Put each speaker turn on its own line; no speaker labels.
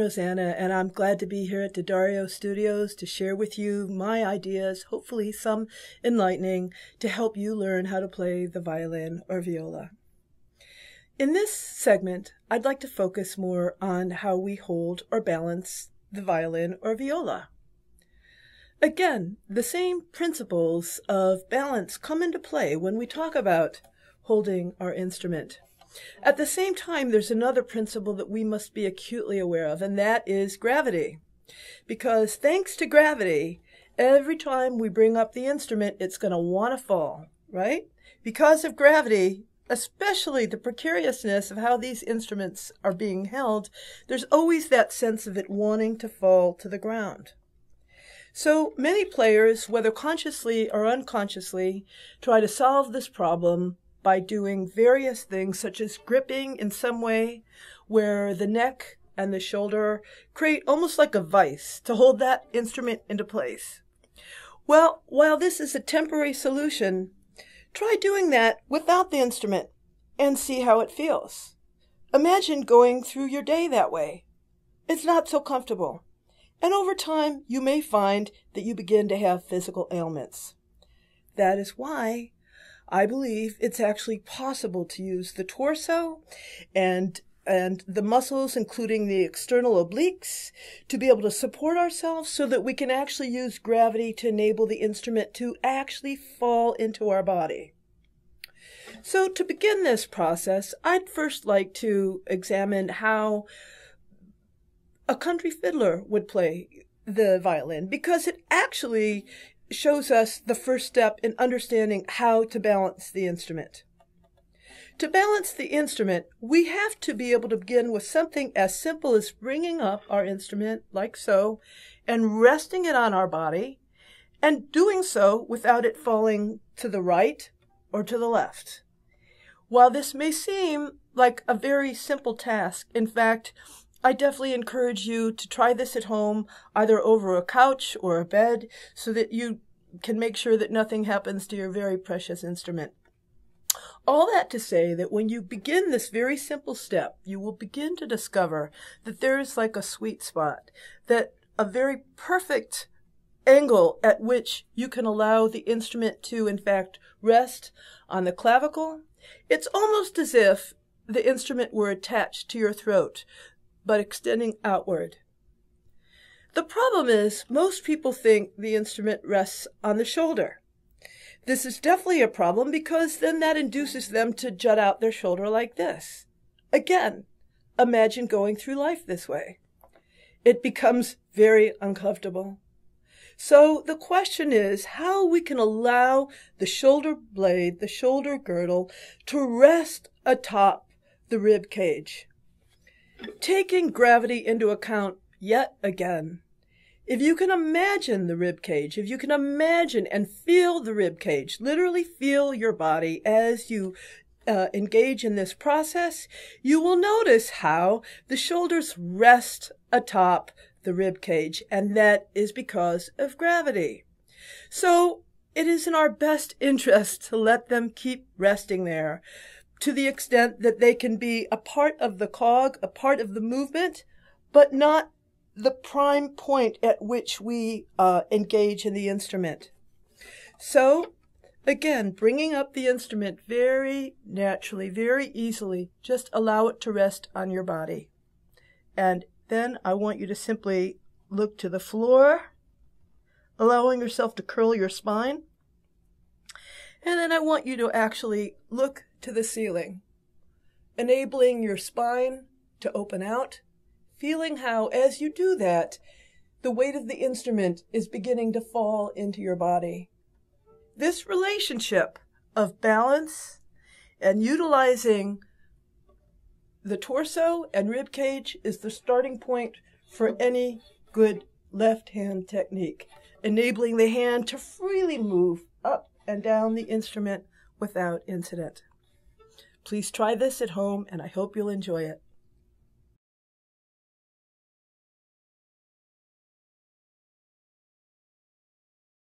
Rozanna, and I'm glad to be here at the Dario Studios to share with you my ideas, hopefully some enlightening, to help you learn how to play the violin or viola. In this segment, I'd like to focus more on how we hold or balance the violin or viola. Again, the same principles of balance come into play when we talk about holding our instrument. At the same time, there's another principle that we must be acutely aware of, and that is gravity. Because thanks to gravity, every time we bring up the instrument, it's going to want to fall, right? Because of gravity, especially the precariousness of how these instruments are being held, there's always that sense of it wanting to fall to the ground. So many players, whether consciously or unconsciously, try to solve this problem by doing various things, such as gripping in some way where the neck and the shoulder create almost like a vice to hold that instrument into place. Well, while this is a temporary solution, try doing that without the instrument and see how it feels. Imagine going through your day that way. It's not so comfortable. And over time, you may find that you begin to have physical ailments. That is why I believe it's actually possible to use the torso and the muscles, including the external obliques, to be able to support ourselves so that we can actually use gravity to enable the instrument to actually fall into our body. So to begin this process, I'd first like to examine how a country fiddler would play the violin, because it actually shows us the first step in understanding how to balance the instrument. To balance the instrument, we have to be able to begin with something as simple as bringing up our instrument, like so, and resting it on our body, and doing so without it falling to the right or to the left. While this may seem like a very simple task, in fact, I definitely encourage you to try this at home, either over a couch or a bed, so that you can make sure that nothing happens to your very precious instrument. All that to say that when you begin this very simple step, you will begin to discover that there is like a sweet spot, that a very perfect angle at which you can allow the instrument to, in fact, rest on the clavicle. It's almost as if the instrument were attached to your throat, but extending outward. The problem is, most people think the instrument rests on the shoulder. This is definitely a problem because then that induces them to jut out their shoulder like this. Again, imagine going through life this way. It becomes very uncomfortable. So the question is how we can allow the shoulder blade, the shoulder girdle, to rest atop the rib cage. Taking gravity into account yet again, if you can imagine the rib cage, if you can imagine and feel the rib cage, literally feel your body as you engage in this process, you will notice how the shoulders rest atop the rib cage, and that is because of gravity. So it is in our best interest to let them keep resting there, to the extent that they can be a part of the cog, a part of the movement, but not the prime point at which we engage in the instrument. So, again, bringing up the instrument very naturally, very easily, just allow it to rest on your body. And then I want you to simply look to the floor, allowing yourself to curl your spine. And then I want you to actually look to the ceiling, enabling your spine to open out, feeling how, as you do that, the weight of the instrument is beginning to fall into your body. This relationship of balance and utilizing the torso and rib cage is the starting point for any good left hand technique, enabling the hand to freely move up and down the instrument without incident. Please try this at home, and I hope you'll enjoy it.